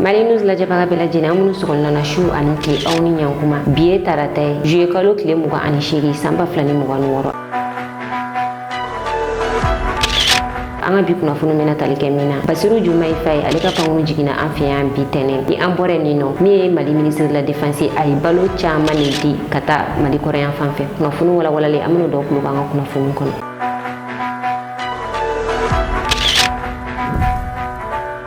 Mali News lajɛbaga bɛɛ lajɛlen an minnu sɔgɔlen na su ani tile aw ni ɲankuma bi ye tarata ye juillet kalo tile 28 san 2026 an ka bi kunnafoni bɛna tali kɛ min na Basiru Jumayi Faye ale ka pankuru jiginna an fɛ yan bi tɛnɛ ni an bɔra nin nɔ min ye Mali ministre de la défense a ye balo caman de di ka taa Mali kɔrɔyan fan fɛ kunnafoni walawalalen an bɛna dɔ kulo b'an ka kunnafoni kɔnɔ.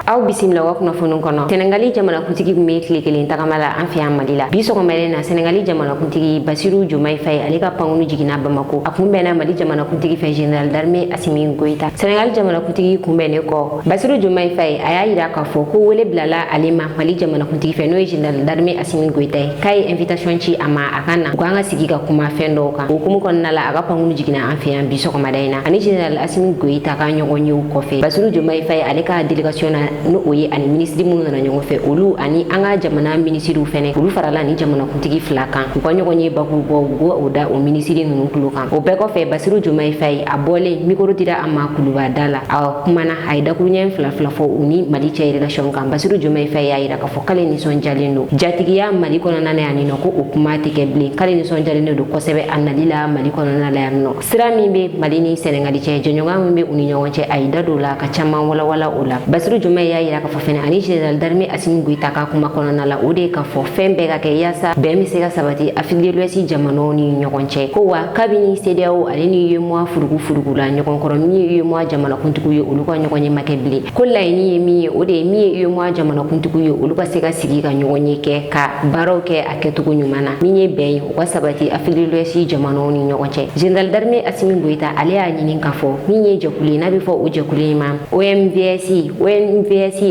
Aw bisimila wa kunnafoni kɔnɔ Senegali jamanakuntigi kun bɛ tile kelen tagama la an fɛ yan Mali la bi sɔgɔmada na Senegali jamanakuntigi Basiru Jumayi Faye ale ka pankuru jiginna Bamako a kun bɛnna Mali jamanakuntigi fɛ général d'armée Assimi Goïta. Senegali jamanakuntigi kun bɛnnen kɔ Basiru Jumayi Faye a y'a yira k'a fɔ ko wele bilala ale ma Mali jamanakuntigi fɛ n'o ye général d'armée Assimi Goïta ye k'a ye invitation ci a ma a ka na u k'an ka sigi ka kuma fɛn dɔw kan. O hukumu kɔnɔna la a ka pankuru jiginna an fɛ yan bi sɔgɔmada in na ani général Assimi Goïta ka ɲɔgɔn ye o kɔfɛ Basiru Jumayi Faye ale ka délégation na no o ye ani ministre minnu nana ɲɔgɔn fɛ olu ani an ka jamana ministriw fɛnɛ olu farala ni jamanakuntigi fila kan u ka ɲɔgɔn ye bakurubɔ u b'o o da o ministre ninnu tulo kan. O bɛɛ kɔfɛ Basiru Jumayi Faye a bɔlen micro dira a ma kuluba da la a kumana a ye dakuruɲɛ fila fɔ u ni Mali cɛ relation kan. Basiru Jumayi Faye y'a yira k'a fɔ k'ale nisɔndiyalen don jatigiya Mali kɔnɔna na yan nɔ ko o kuma tɛ kɛ bilen k'ale nisɔndiyalen don kosɛbɛ a nali la Mali kɔnɔna la yan nɔ. Sira min bɛ Mali ni Senegali cɛ jɛɲɔgɔnya min bɛ u ni ɲɔgɔn cɛ a ye da don o la ka caman walawala o la. Basiru Jumayi y'a yira k'a fɔ fɛnɛ ani général d'armée Assimi Goïta ka kuma kɔnɔna la o de ye k'a fɔ fɛn bɛɛ ka kɛ yaasa bɛn bɛ se ka sabati Afrique de l'Ouest jamanaw ni ɲɔgɔn cɛ ko wa kabini CEDEAO ale ni UEMOA furugu la ɲɔgɔn kɔrɔ min ye UEMOA jamanakuntigiw ye olu ka ɲɔgɔn ye ma kɛ bilen ko laɲini ye min ye o de ye min ye UEMOA jamanakuntigiw ye olu ka se ka sigi ka ɲɔgɔn ye kɛ ka baaraw kɛ a kɛcogo ɲuman na min ye bɛn ye o ka sabati Afrique de l'Ouest jamanaw ni ɲɔgɔn cɛ. Général d'armée Assimi Goïta ale y'a ɲini k'a fɔ min ye jɛkulu ye n'a bɛ fɔ o jɛkulu in ma OMVS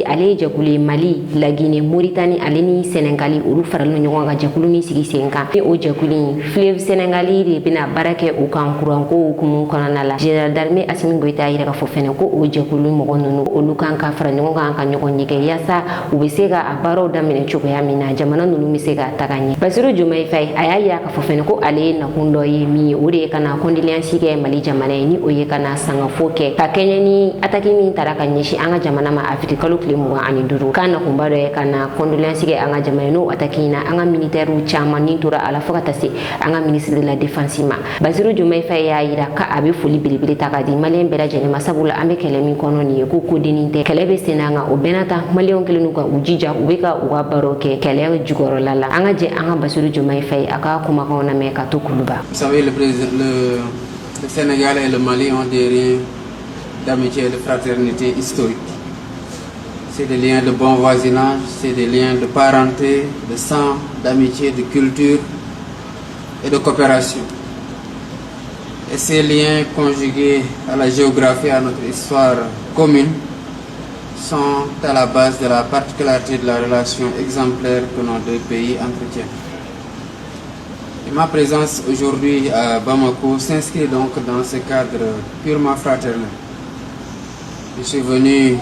ale ye jɛkulu ye Mali la Guinée Mauritanie ale ni Senegali olu faralen ɲɔgɔn kan jɛkulu min sigi sen kan ni o jɛkulu in fleuve Senegali de bɛna baara kɛ o kan kuranko hukumu kɔnɔna la. Général d'armée Assimi Goïta y'a yira k'a fɔ fɛnɛ ko o jɛkulu mɔgɔ ninnu olu kan ka fara ɲɔgɔn kan ka ɲɔgɔn ye kɛ yaasa u bɛ se ka a baaraw daminɛ cogoya min na jamana ninnu bɛ se ka taga ɲɛ. Basiru Jumayi Faye a y'a yira k'a fɔ fɛnɛ ko ale ye nakun dɔ ye min ye o de ye ka na condoléance kɛ Mali jamana ye ni o ye ka na sangafo kɛ ka kɛɲɛ ni attaque min taara ka ɲɛsin an ka jamana ma Afrique kalo tile 25 k'a nakunba dɔ ye ka na condoléance kɛ an ka jamana n'o attaque in na an ka militaires caman ni tora a la fo ka taa se an ka ministre de la défense ma. Basiru Jumayi Faye y'a yira k'a bɛ foli belebele ta ka di maliyɛn bɛɛ lajɛlen ma sabula an bɛ kɛlɛ min kɔnɔ nin ye ko kodennin tɛ kɛlɛ bɛ sen na kan o bɛɛ n'a ta maliyɛnw kɛlen don ka u jija u bɛ ka u ka baaraw kɛ kɛlɛ jukɔrɔla la. An ka jɛ an ka Basiru Jumayi Faye a ka kumakanw lamɛn ka to kuluba. Vous savez, le Sénégal et le Mali ont des liens d'amitié et de fraternité historique. C'est des liens de bon voisinage, c'est des liens de parenté, de sang, d'amitié, de culture et de coopération. Et ces liens conjugués à la géographie, à notre histoire commune, sont à la base de la particularité de la relation exemplaire que nos deux pays entretiennent. Et ma présence aujourd'hui à Bamako s'inscrit donc dans ce cadre purement fraternel. Je suis venu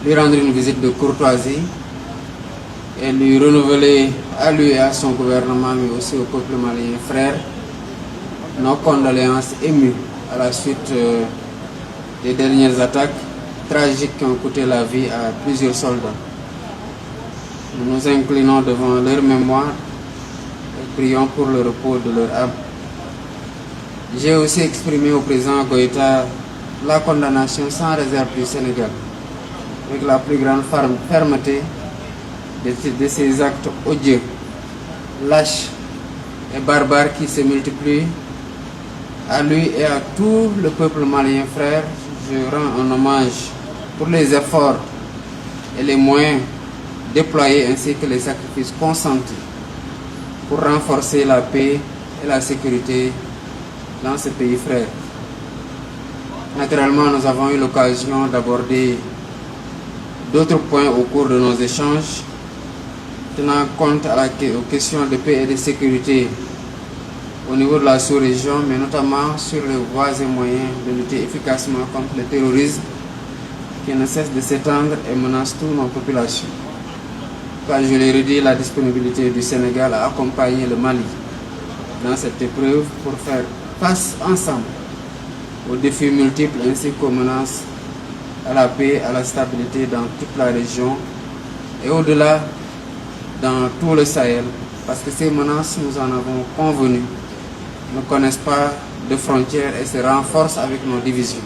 lui rendre une visite de courtoisie et lui renouveler à lui et à son gouvernement, mais aussi au peuple malien frère, nos condoléances émues à la suite des dernières attaques tragiques qui ont coûté la vie à plusieurs soldats. Nous nous inclinons devant leur mémoire et prions pour le repos de leur âme. J'ai aussi exprimé au président Goïta la condamnation sans réserve du Sénégal, avec la plus grande fermeté de ces actes odieux, lâches et barbares qui se multiplient. À lui et à tout le peuple malien frère, je rends un hommage pour les efforts et les moyens déployés ainsi que les sacrifices consentis pour renforcer la paix et la sécurité dans ce pays frère. Naturellement, nous avons eu l'occasion d'aborder d'autres points au cours de nos échanges, tenant compte aux questions de paix et de sécurité au niveau de la sous-région, mais notamment sur les voies et moyens de lutter efficacement contre le terrorisme qui ne cesse de s'étendre et menace toutes nos populations. Car je l'ai redit, la disponibilité du Sénégal à accompagner le Mali dans cette épreuve pour faire face ensemble aux défis multiples ainsi qu'aux menaces à la paix et à la stabilité dans toute la région et au-delà dans tout le Sahel, parce que ces menaces, nous en avons convenu, ne connaissent pas de frontières et se renforcent avec nos divisions.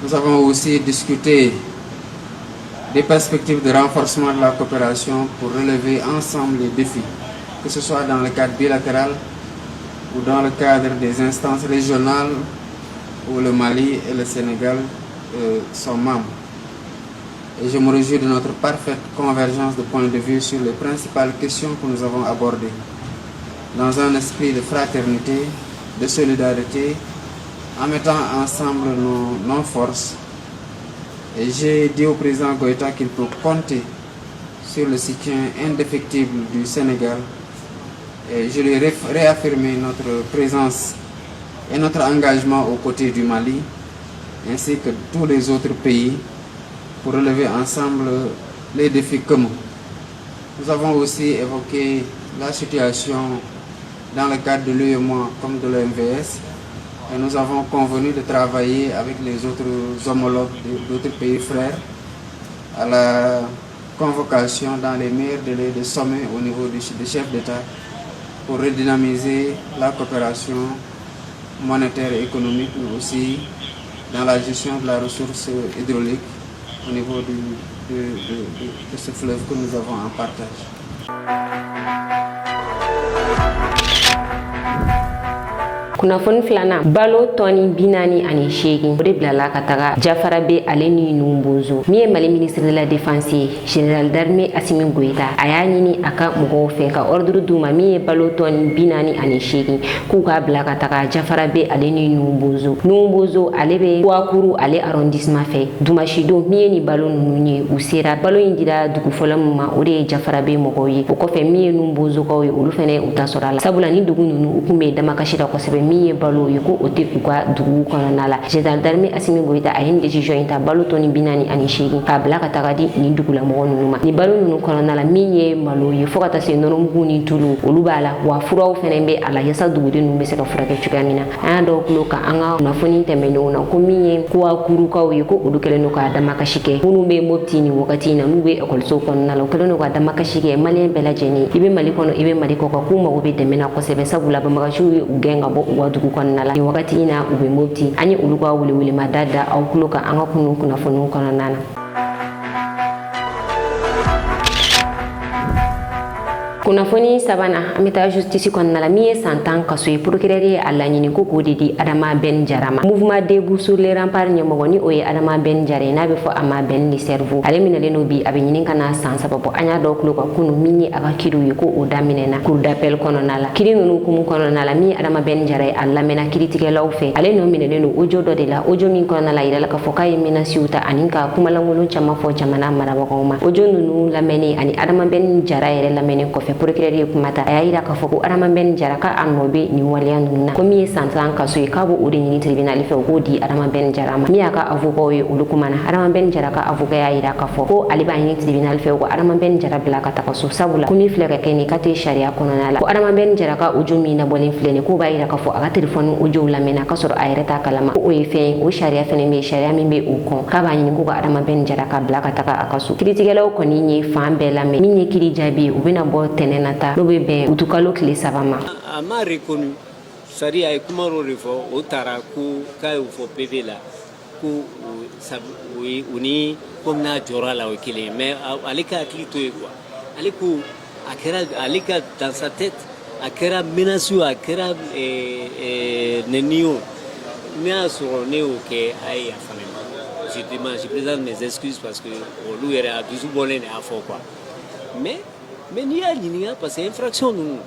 Nous avons aussi discuté des perspectives de renforcement de la coopération pour relever ensemble les défis, que ce soit dans le cadre bilatéral ou dans le cadre des instances régionales où le Mali et le Sénégal sont membres. Et je me réjouis de notre parfaite convergence de points de vue sur les principales questions que nous avons abordées, dans un esprit de fraternité, de solidarité, en mettant ensemble nos forces. Et j'ai dit au président Goïta qu'il peut compter sur le soutien indéfectible du Sénégal. Et je lui ai réaffirmé notre présence et notre engagement aux côtés du Mali, ainsi que tous les autres pays, pour relever ensemble les défis communs. Nous avons aussi évoqué la situation dans le cadre de l'UEMOA comme de l'OMVS, et nous avons convenu de travailler avec les autres homologues d'autres pays frères à la convocation dans les meilleurs délais de sommet au niveau des chefs d'État pour redynamiser la coopération monétaire et économique, mais aussi dans la gestion de la ressource hydraulique au niveau de ce fleuve que nous avons en partage. Kunnafoni filanan balo tɔni 48 o de bilala ka taga Jafara be ale ni Numbozo min ye Mali ministre de la défense général d'armée Assimi Goïta a y'a ɲini a ka mɔgɔw fɛ ka ordre d'u ma min ye balo tɔni 48 k'u k'a bila ka taga Jafara be ale ni Numbozo ale be Kouakourou ale arrondissement fɛ Dumashi don min ye ni balo nunu ye u sera balo in dira dugu fɔlɔ min ma o de ye Jafara be mɔgɔw ye o kɔfɛ min ye Numbozo kaw ye olu fɛnɛ u ta sɔrɔ a la sabula ni dugu nunu u kun bɛ damakasira kosɛbɛ min ye balo ye ko o tɛ u ka dugu kɔnɔna la général d'armée Assimi Goïta a ye ni décision in ta balo tɔni 48 k'a bila ka taga di ni dugulamɔgɔ nunu ma ni balo nunu kɔnɔna la min ye malo ye fo ka taa se nɔnɔmugu ni tulu olu b'a la wa furaw fɛnɛ bɛ a la yasa duguden nunu bɛ se ka furakɛ cogoya min na an y'a dɔw tulo kan an ka kunnafoni tɛmɛnenw na ko min ye Kouakouroukaw ye ko olu kɛlen don k'a damakasi kɛ minnu bɛ Mopti ni wagati in na n'u bɛ ekɔlisow kɔnɔna la u kɛlen don ka damakasi kɛ maliyɛn bɛɛ lajɛlen i bɛ Mali kɔnɔ i bɛ Mali kɔ kan k'u mago bɛ dɛmɛ na kosɛbɛ sabula banbagasiw ye u gɛn ka bɔ u ka dugu kɔnɔna la ni wagati in na u bɛ Mopti an ye olu ka welewelema da aw tulo kan an ka kunu kunnafoniw kɔnɔna na. Kunnafoni sabanan an bɛ taa justice kɔnɔna la min ye san 10 kaso ye procureur ye a laɲini ko k'o de di Adama Ben Jara ma mouvement debout sur les remparts ɲɛmɔgɔ ni o ye Adama Ben Jara ye n'a bɛ fɔ a ma Ben le cerveau ale minɛlen no bi a bɛ ɲini ka na san 3 bɔ an y'a dɔw tulo kan kunu min ye a ka kiriw ye ko o daminɛna cour d'appel kɔnɔna la kiri ninnu kumu kɔnɔna la min ye Adama Ben Jara ye a lamɛnna kiritigɛlaw fɛ ale n'o minɛlen no audio dɔ de la audio min kɔnɔna la yirala k'a fɔ k'a ye menaces ta ani ka kumalankolon caman fɔ jamana marabagaw ma audio ninnu lamɛnni ani Adama Ben Jara yɛrɛ lamɛnni kɔfɛ procureur ye kuma ta a y'a yira k'a fɔ ko Adama Ben Jara ka a nɔ bɛ nin waleya ninnu na ko min ye san 10 kaso ye k'a b'o de ɲini tribunal fɛ o k'o di Adama Ben Jara ma min y'a ka avocat ye olu kumana Adama Ben Jara ka avocat y'a yira k'a fɔ ko ale b'a ɲini tribunal fɛ ko Adama Ben Jara bila ka taga so sabula ko min filɛ ka kɛ nin ka tɛ sariya kɔnɔna la ko Adama Ben Jara ka audio min labɔlen filɛ nin k'o b'a yira k'a fɔ a ka téléphone audio lamɛnna k'a sɔrɔ a yɛrɛ t'a kalama ko o ye fɛn ye o sariya fɛnɛ bɛ sariya min bɛ o kɔn k'a b'a ɲini ko ka Adama Ben Jara ka bila ka taga a ka so kiritigɛlaw kɔni ye fan bɛɛ lamɛn min ye kiri jaabi ye u bɛna bɔ tɛnɛ na ta n'o bɛ bɛn utukalo tile 3 ma. A m'a reconnu sari a ye kuma dɔ de fɔ o taara ko k'a y'o fɔ PV la ko u ni komi n'a jɔra la o ye kelen ye mais ale ka hakili to ye quoi ale ko a kɛra ale ka dans sa tête a kɛra menace a kɛra nɛni o ne y'a sɔrɔ ne y'o kɛ a ye yafa ne ma je présente mes excuses parce que olu yɛrɛ a dusu bɔlen de y'a fɔ quoi mais n'i y'a ɲininka parce que infraction ninnu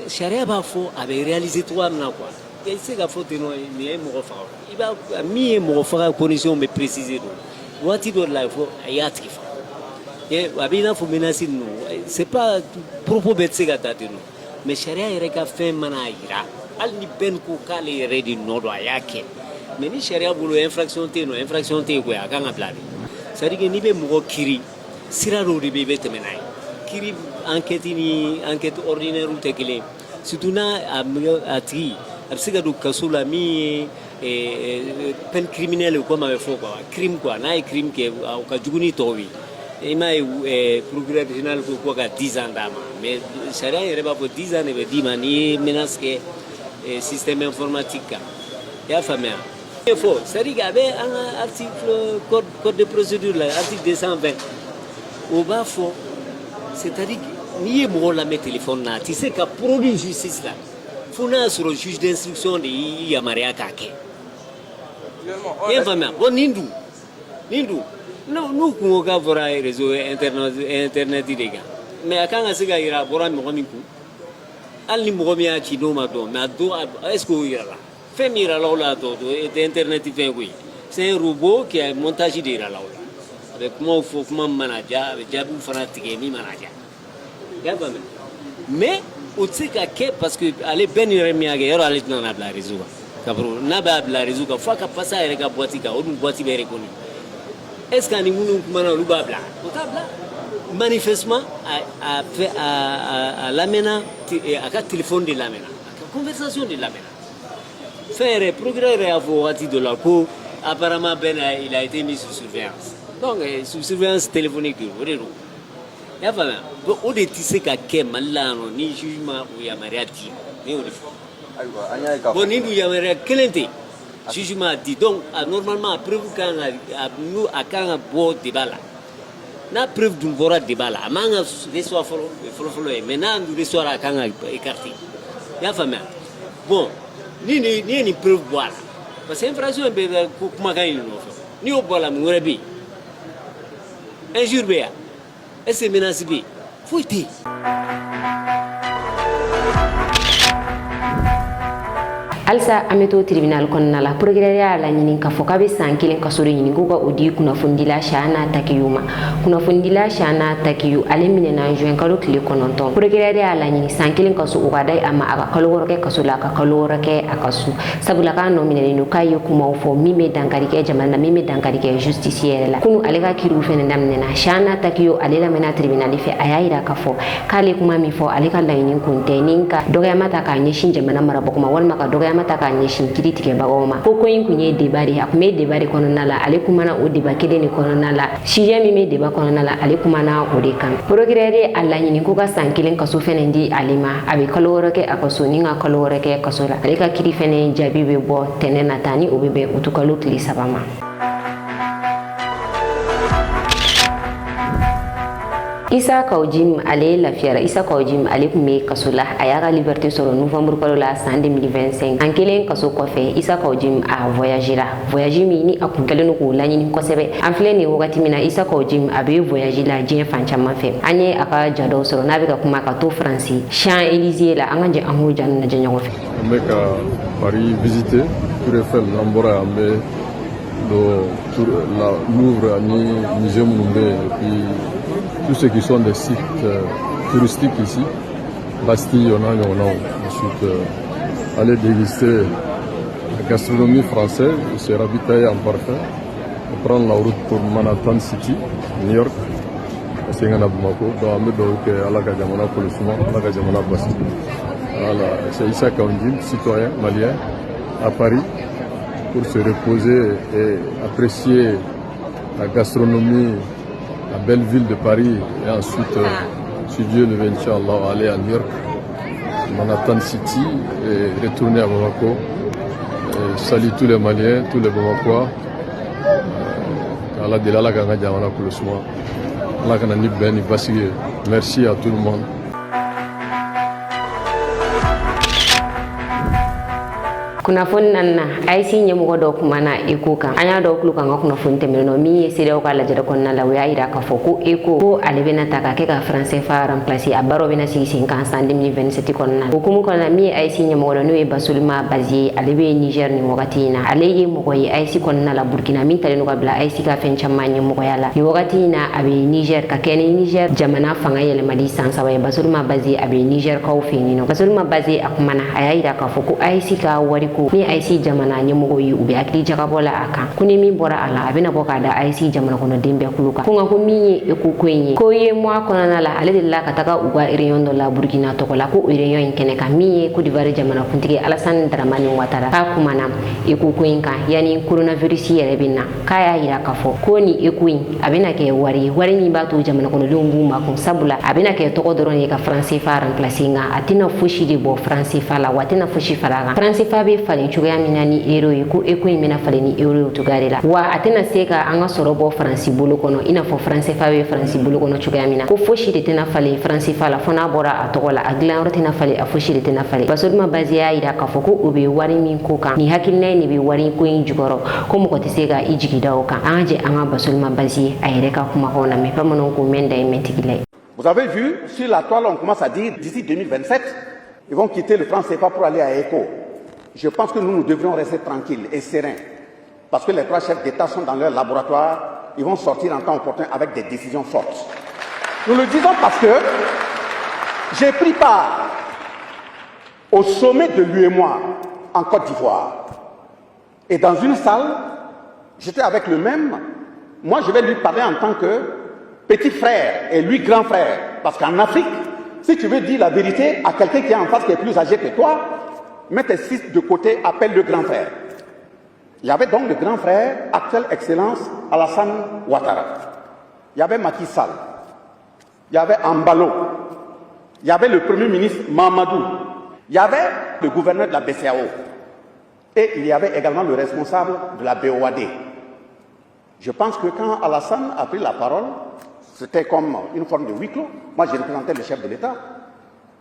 sariya b'a fɔ a bɛ réaliser cogoya min na quoi i tɛ se ka fɔ ten nɔ nin ye mɔgɔ faga i b'a min ye mɔgɔ faga condition bɛ préciser don waati dɔ de la fɔ a y'a tigi faga a bɛ i n'a fɔ menace ninnu c'est pas propos bɛɛ tɛ se ka ta ten nɔ mais sariya yɛrɛ ka fɛn mana yira hali ni bɛn ko k'ale yɛrɛ de nɔ don a y'a kɛ mais ni sariya bolo infraction tɛ yen nɔ infraction tɛ yen koyi a kan ka bila de c'est à dire que n'i bɛ mɔgɔ kiiri sira dɔw de bɛ yen i bɛ tɛmɛ n'a ye kiiri enquête ni enquête ordinaire tɛ kelen surtout n'a a tigi a bɛ se ka don kaso la min ye peine criminelle comme a bɛ fɔ quoi crime quoi n'a ye crime kɛ o ka jugu ni tɔw ye il m'a procureur général pour quoi 10 ans d'âme. Mais Sharia, il n'y a pas pour 10 ans, il veut dire qu'il menace le système informatique. Il y a famille. Il faut, c'est-à-dire qu'il y avait un article, code de procédure, l'article 220. Au bas, c'est-à-dire que ni moi la met téléphone là, tu sais qu'à produire justice là, il faut sur le juge d'instruction de Yamaria Kake. Il y a famille. Bon, Nindu. Non, nous pouvons avoir un réseau internet illégal. Mais quand on se gagne, il y a un moniku. Al ni mourir qui nous m'a donné. Mais est-ce qu'il y a là? Fait mira là, internet fait oui. C'est un robot qui a montage de là. Avec moi, il faut que manager, avec Jabou fanatique, mi manager. Mais au tsika parce que aller ben iremiage, il y aura les non à la réseau. Kabro, n'a pas la réseau. Faut que passe avec la boîte, une boîte bien reconnue. Est-ce qu'il y a un manifestement à l'amena, à téléphone de l'amena, à conversation de l'amena. Faire progrès à vos de la cour, apparemment il a été mis sous surveillance. Donc sous surveillance téléphonique, vous voyez. Il y a pas mal. Donc on est tissé qu'à Kemalano, ni jugement ou Yamariati, ni au défaut. Bon, ni Yamaria Kelente. Jugement dit donc normalement après vous quand nous à quand boire débat là na preuve d'une bora débat là manga reçoit follow maintenant nous reçoit à quand écarté ya famille bon ni preuve boire parce que infraction be kuma kan ni no ni o bola mu rebi un jour be est-ce menace bi fouti alsa ameto tribunal konna la progrès la nyinin ka foka be sankelen ka soro nyinin ko odi kuna fundila shana takiyuma kuna fundila shana takiyu ale minena joen kalo kile kononton progrès la nyinin sankelen ka so ugadai ama aka kalo worke ka so la ka kalo worke akasu sabula ka no minene no kayo kuma fo mime dankari ke jamana mime dankari ke justicier la kunu ale ka kiru fene namnena shana takiyu ale la mena tribunal fe ayaira ka fo kale kuma mi fo ale ka la nyinin kunte ninka doga mata ka nyeshin jamana marabo kuma walma ka doga mata ka nyeshin kiri tige bagoma ko ko yin kunye debari akume debari kono nala ale kuma na o deba kede ni kono nala shije mi me deba kono nala ale kuma na o de kan progrès alla nyini ko ka sankilen kaso fene ndi alima abi kaloro ke akaso ni nga kaloro ke kaso la ale ka kiri fene jabi be bo tenena tani o bebe utukalo kli sabama Isa Kaujim ale la fiera Isa Kaujim ale kume kasola ayaga liberté sur novembre kalo la 2025 ankelen kaso kofe Isa Kaujim a voyagera voyage mini akunkele no ko lanyini kosebe amfle ni wakati mina Isa Kaujim abe voyage la jien fanchama fe anye aka jado sur na be ka kuma ka to France Champs-Élysées la anganje ango jan na jenyo fe meka Paris visiter Tour Eiffel Lambora ambe do la Louvre ni muséum Numbe et puis tous ceux qui sont des sites touristiques ici, Bastille, on a. Ensuite, aller déguster la gastronomie française, se ravitailler en parfum, prendre la route pour Manhattan City, New York, c'est un Bamako, c'est Issa Kaundim, citoyen malien, à Paris, pour se reposer et apprécier la gastronomie. La belle ville de Paris et ensuite, si Dieu le veut, Inch'Allah, aller à New York, Manhattan City et retourner à Bamako. Salut tous les Maliens, tous les Bamakois. Merci à tout le monde. kuna fon nanna ay si nyemu go do kuma na eko kan anya do kulu kan kuna fon temeno mi sire o kala jada kon na la wi ayira ka foko eko ko alebena taka ke ka français fa remplacer a baro bena si 50 2027 kon na ko kuma kon na mi ay si nyemu go no e basulma bazi alebe Niger ni wakati na aleye mo go yi ay si kon na la Burkina min tale no ka bla ay si ka fen chamma nyemu go yala ni wakati na abe Niger ka kene Niger jamana fanga yele madi sansa wa basulma bazi abe Niger ka o fini no basulma bazi akumana ayira ka foko ay si ka wari ko ni IC jamana ɲɛmɔgɔ ye u bɛ hakili jagabɔ la a kan ko ni min bɔra a la a bɛna bɔ k'a da IC jamana kɔnɔ den bɛɛ kulo kan ko nka ko min ye ECO ko in ye ko ye mois kɔnɔna la ale de la ka taga u ka réunion dɔ la Burkina tɔgɔ la ko réunion in kɛnɛ kan min ye Côte d'Ivoire jamana kuntigi Alassane Dramane Ouattara k'a kumana ECO ko in kan yani coronavirus yɛrɛ bɛ na k'a y'a yira k'a fɔ ko ni ECO in a bɛna kɛ wari min b'a to jamana kɔnɔdenw b'u makun sabula a bɛna kɛ tɔgɔ dɔrɔn ye ka franc CFA remplacer nka a tɛna fosi de bɔ franc CFA la wa a tɛna fosi fara a kan franc CFA bɛ falen cogoya min na ni euro ye ko ECO in bɛna falen ni euro ye o cogoya de la wa a tɛna se ka an ka sɔrɔ bɔ faransi bolo kɔnɔ i n'a fɔ franc CFA bɛ faransi bolo kɔnɔ cogoya min na ko fosi de tɛna falen franc CFA la fo n'a bɔra a tɔgɔ la a dilanyɔrɔ tɛna falen a fosi de tɛna falen Basolima Bazi y'a yira k'a fɔ ko o bɛ wari min ko kan ni hakilina in de bɛ wari ko in jukɔrɔ ko mɔgɔ tɛ se ka i jigi da o kan an ka jɛ an ka Basolima Bazi ye a yɛrɛ ka kumakanw lamɛn bamananw ko mɛn da ye mɛn tigi la ye. Vous avez vu, sur la toile, on commence à dire d'ici 2027, ils vont quitter le franc CFA pour aller à ECO. Je pense que nous devrions rester tranquilles et sereins. Parce que les trois chefs d'État sont dans leur laboratoire, ils vont sortir en temps opportun avec des décisions fortes. Nous le disons parce que j'ai pris part au sommet de l'UEMOA en Côte d'Ivoire. Et dans une salle, j'étais avec le même. Moi, je vais lui parler en tant que petit frère et lui grand frère. Parce qu'en Afrique, si tu veux dire la vérité à quelqu'un qui est en face, qui est plus âgé que toi, mets tes fils de côté, appelle le grand frère. Il y avait donc le grand frère, actuelle excellence, Alassane Ouattara. Il y avait Macky Sall. Il y avait Ambalo. Il y avait le premier ministre Mamadou. Il y avait le gouverneur de la BCAO. Et il y avait également le responsable de la BOAD. Je pense que quand Alassane a pris la parole, c'était comme une forme de huis clos. Moi, j'ai représenté le chef de l'État.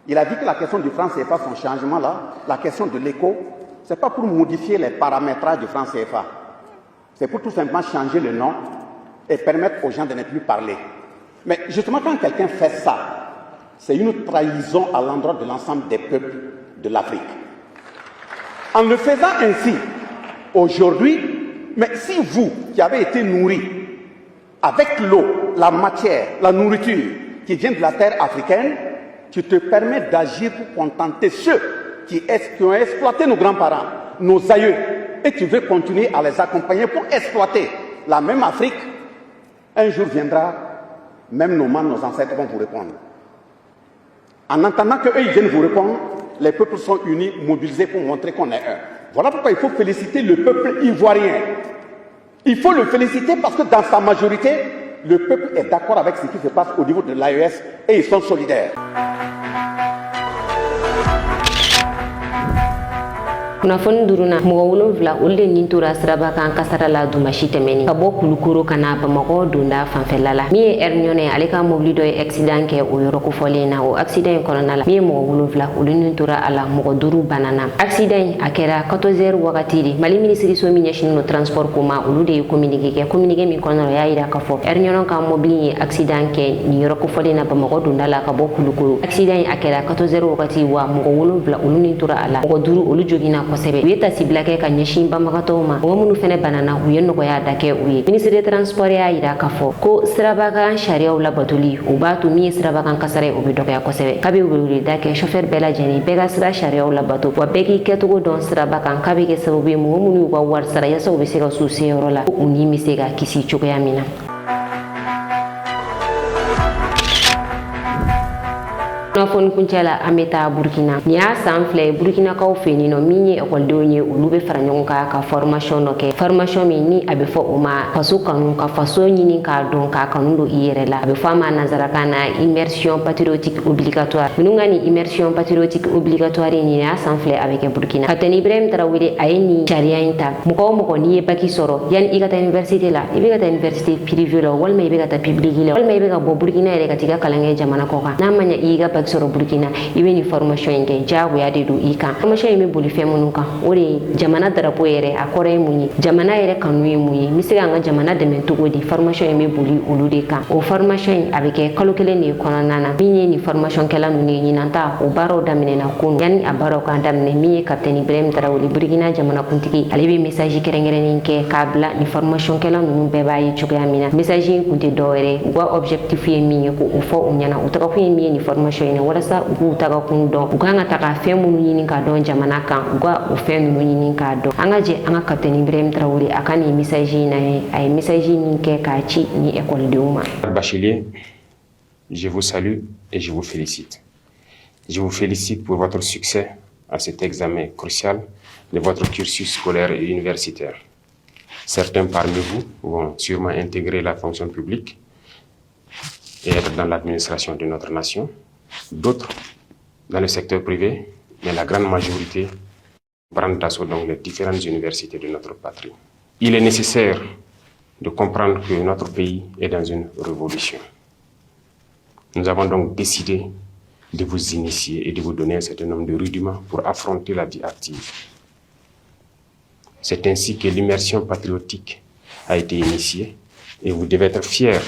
Il a dit que la question du franc CFA, son changement là, la question de l'éco, ce n'est pas pour modifier les paramétrages du franc CFA. C'est pour tout simplement changer le nom et permettre aux gens de ne plus parler. Mais justement, quand quelqu'un fait ça, c'est une trahison à l'endroit de l'ensemble des peuples de l'Afrique. En le faisant ainsi, aujourd'hui, mais si vous, qui avez été nourris avec l'eau, la matière, la nourriture qui vient de la terre africaine, tu te permets d'agir pour contenter ceux qui ont exploité nos grands-parents, nos aïeux, et tu veux continuer à les accompagner pour exploiter la même Afrique, un jour viendra, même nos mânes, nos ancêtres vont vous répondre. En entendant qu'eux, ils viennent vous répondre, les peuples sont unis, mobilisés pour montrer qu'on est un. Voilà pourquoi il faut féliciter le peuple ivoirien. Il faut le féliciter parce que dans sa majorité, le peuple est d'accord avec ce qui se passe au niveau de l'AES et ils sont solidaires. kunnafoni duruna mɔgɔ 7 olu de nin tora siraba kan kasara la dumasi tɛmɛni ka bɔ kulukoro ka na Bamakɔ donda fanfɛla la min ye air ɲɔnɛ ale ka mobili dɔ ye accident kɛ o yɔrɔ kofɔlen na o accident in kɔnɔna la min ye mɔgɔ 7 olu nin tora a la mɔgɔ 5 banana accident a kɛra 14h wagati de Mali minisiriso min ɲɛsinen don transport ko ma olu de ye communiqué kɛ communiqué min kɔnɔna la o y'a yira k'a fɔ air ɲɔnɛ ka mobili ye accident kɛ nin yɔrɔ kofɔlen na Bamakɔ donda la ka bɔ kulukoro accident a kɛra 14h wagati wa mɔgɔ 7 olu nin tora a la mɔgɔ 5 olu jogina kosɛbɛ u ye tasibila kɛ ka ɲɛsin banbagatɔw ma mɔgɔ minnu fɛnɛ banana u ye nɔgɔya da kɛ u ye ministre de transport y'a yira k'a fɔ ko sirabakan sariyaw labatoli u b'a to min ye sirabakan kasara ye o bɛ dɔgɔya kosɛbɛ k'a bɛ weleweleda kɛ chauffeur bɛɛ lajɛlen bɛɛ ka sira sariyaw labato wa bɛɛ k'i kɛcogo dɔn sirabakan k'a bɛ kɛ sababu ye mɔgɔ minnu y'u ka wari sara yaasa u bɛ se ka s'u seyɔrɔ la ko u ni bɛ se ka kisi cogoya min na. kunnafoni kuncɛ la an bɛ taa Burkina nin y'a san fila ye Burkinakaw fɛ yen nɔ min ye ekɔlidenw ye olu bɛ fara ɲɔgɔn kan ka formation dɔ kɛ formation min ni a bɛ fɔ o ma faso kanu ka faso ɲini k'a dɔn k'a kanu don i yɛrɛ la a bɛ fɔ a ma nanzarakan na immersion patriotique obligatoire minnu ka nin immersion patriotique obligatoire nin y'a san fila a bɛ kɛ Burkina Kapitɛni Ibrahim Tarawele a ye nin sariya in ta mɔgɔ o mɔgɔ n'i ye baki sɔrɔ yanni i ka taa université la i bɛ ka taa université privée la walima i bɛ ka taa public la walima i bɛ ka bɔ Burkina yɛrɛ ka t'i ka kalan kɛ jamana kɔ kan n'a ma ɲɛ i y'i ka baki sɔrɔ Burkina i bɛ nin formation in kɛ diyagoya de don i kan formation in bɛ boli fɛn minnu kan o de ye jamana drapeau yɛrɛ a kɔrɔ ye mun ye jamana yɛrɛ kanu ye mun ye n bɛ se ka an ka jamana dɛmɛ cogo di formation in bɛ boli olu de kan o formation in a bɛ kɛ kalo 1 de kɔnɔna na min ye nin formation kɛla ninnu ye ɲinan ta o baaraw daminɛna kunun yanni a baaraw k'an daminɛ min ye Kapitɛni Ibrahim Tarawele Burkina jamanakuntigi ale bɛ message kɛrɛnkɛrɛnnen kɛ k'a bila nin formation kɛla ninnu bɛɛ b'a ye cogoya min na message in kun tɛ dɔwɛrɛ u ka objectif ye min ye ko o fɔ u ɲɛna u tɔgɔ kun ye min ye nin formation in walasa u k'u taga kun dɔn u kan ka taga fɛn minnu ɲini k'a dɔn jamana kan u ka o fɛn ninnu ɲini k'a dɔn. An ka jɛ an ka Capitaine Ibrahim Traoré a ka nin message in na a ye message min kɛ k'a ci ni écoledenw ma. Bachelier, je vous salue et je vous félicite. Je vous félicite pour votre succès à cet examen crucial de votre cursus scolaire et universitaire. Certains parmi vous vont sûrement intégrer la fonction publique et être dans l'administration de notre nation, d'autres dans le secteur privé, mais la grande majorité prennent d'assaut dans les différentes universités de notre patrie. Il est nécessaire de comprendre que notre pays est dans une révolution. Nous avons donc décidé de vous initier et de vous donner un certain nombre de rudiments pour affronter la vie active. C'est ainsi que l'immersion patriotique a été initiée et vous devez être fiers.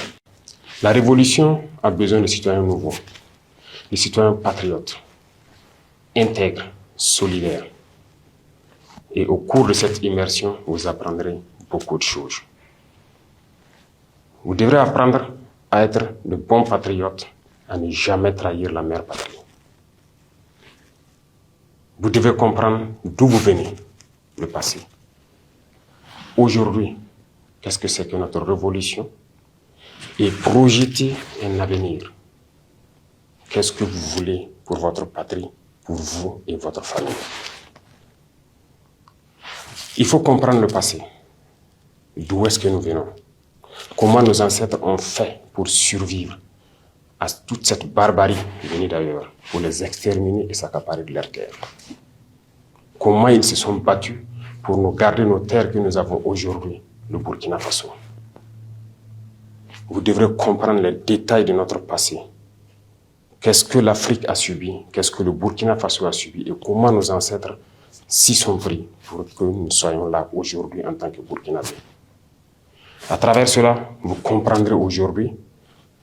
La révolution a besoin de citoyens nouveaux, de citoyens patriotes, intègres, solidaires. Et au cours de cette immersion, vous apprendrez beaucoup de choses. Vous devrez apprendre à être de bons patriotes, à ne jamais trahir la mère patrie. Vous devez comprendre d'où vous venez, le passé. Aujourd'hui, qu'est-ce que c'est que notre révolution? Et projeter un avenir. Qu'est-ce que vous voulez pour votre patrie, pour vous et votre famille? Il faut comprendre le passé. D'où est-ce que nous venons? Comment nos ancêtres ont fait pour survivre à toute cette barbarie venue d'ailleurs, pour les exterminer et s'accaparer de leur terre. Comment ils se sont battus pour nous garder nos terres que nous avons aujourd'hui, le Burkina Faso. Vous devrez comprendre les détails de notre passé. Qu'est-ce que l'Afrique a subi, qu'est-ce que le Burkina Faso a subi et comment nos ancêtres s'y sont pris pour que nous soyons là aujourd'hui en tant que Burkinabés. À travers cela, vous comprendrez aujourd'hui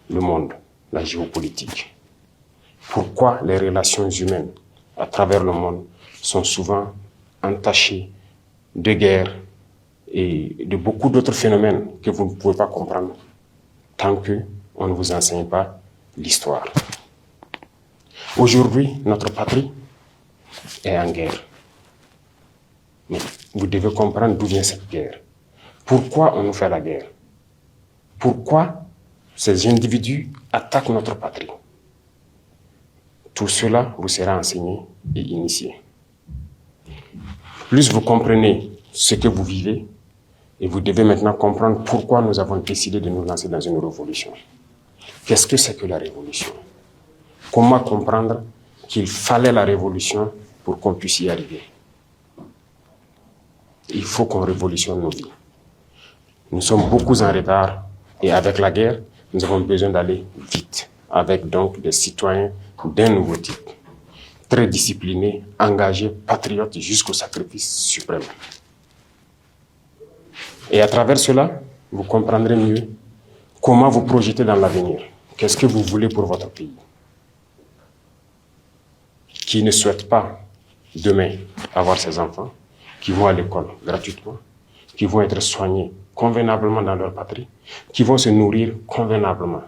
le monde, la géopolitique. Pourquoi les relations humaines à travers le monde sont souvent entachées de guerres et de beaucoup d'autres phénomènes que vous ne pouvez pas comprendre tant qu'on ne vous enseigne pas l'histoire. Aujourd'hui, notre patrie est en guerre. Mais vous devez comprendre d'où vient cette guerre. Pourquoi on nous fait la guerre? Pourquoi ces individus attaquent notre patrie? Tout cela vous sera enseigné et initié. Plus vous comprenez ce que vous vivez, et vous devez maintenant comprendre pourquoi nous avons décidé de nous lancer dans une révolution. Qu'est-ce que c'est que la révolution? Comment comprendre qu'il fallait la révolution pour qu'on puisse y arriver? Il faut qu'on révolutionne nos vies. Nous sommes beaucoup en retard et avec la guerre, nous avons besoin d'aller vite, avec donc des citoyens d'un nouveau type, très disciplinés, engagés, patriotes jusqu'au sacrifice suprême. Et à travers cela, vous comprendrez mieux comment vous projeter dans l'avenir. Qu'est-ce que vous voulez pour votre pays? Qui ne souhaite pas demain avoir ses enfants, qui vont à l'école gratuitement, qui vont être soignés convenablement dans leur patrie, qui vont se nourrir convenablement.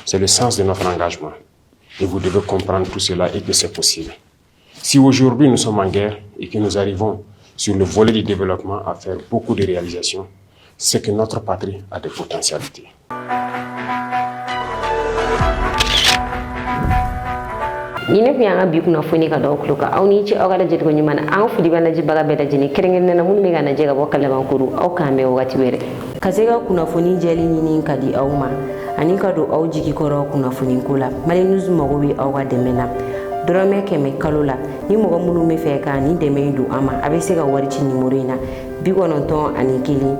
C'est le sens de notre engagement. Et vous devez comprendre tout cela et que c'est possible. Si aujourd'hui nous sommes en guerre et que nous arrivons sur le volet du développement à faire beaucoup de réalisations, c'est que notre patrie a des potentialités. Nina pianga bi kuna foni ka do kluka aw ni ci awga dajje ko nyumana an fudi bana jibaga be dajje kerengel na mun me ga na jega bokale bankuru aw kambe wati were kasega kuna foni jeli ni kadi awma ani ka do aw jigi koro kuna foni kula mali nuzu mago bi awga demena dorome keme kalula ni mogo munu me fe ka ni deme du ama abese ga wari ci nimero ina bi gonon ton ani kili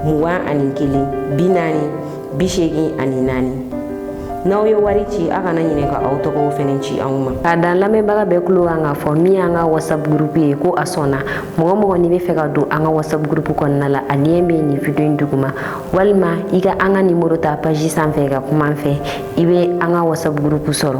muwa ani kili binani bishegi ani nani naw yo wari ci aka na nyine ka auto ko fenen ci amuma kada lame baga be kulu nga fo mi nga whatsapp group e ko asona mo ni be fega do anga whatsapp group ko nala alieme ni video nduguma walma iga anga numero ta page sans fega kuma fe ibe anga whatsapp group soro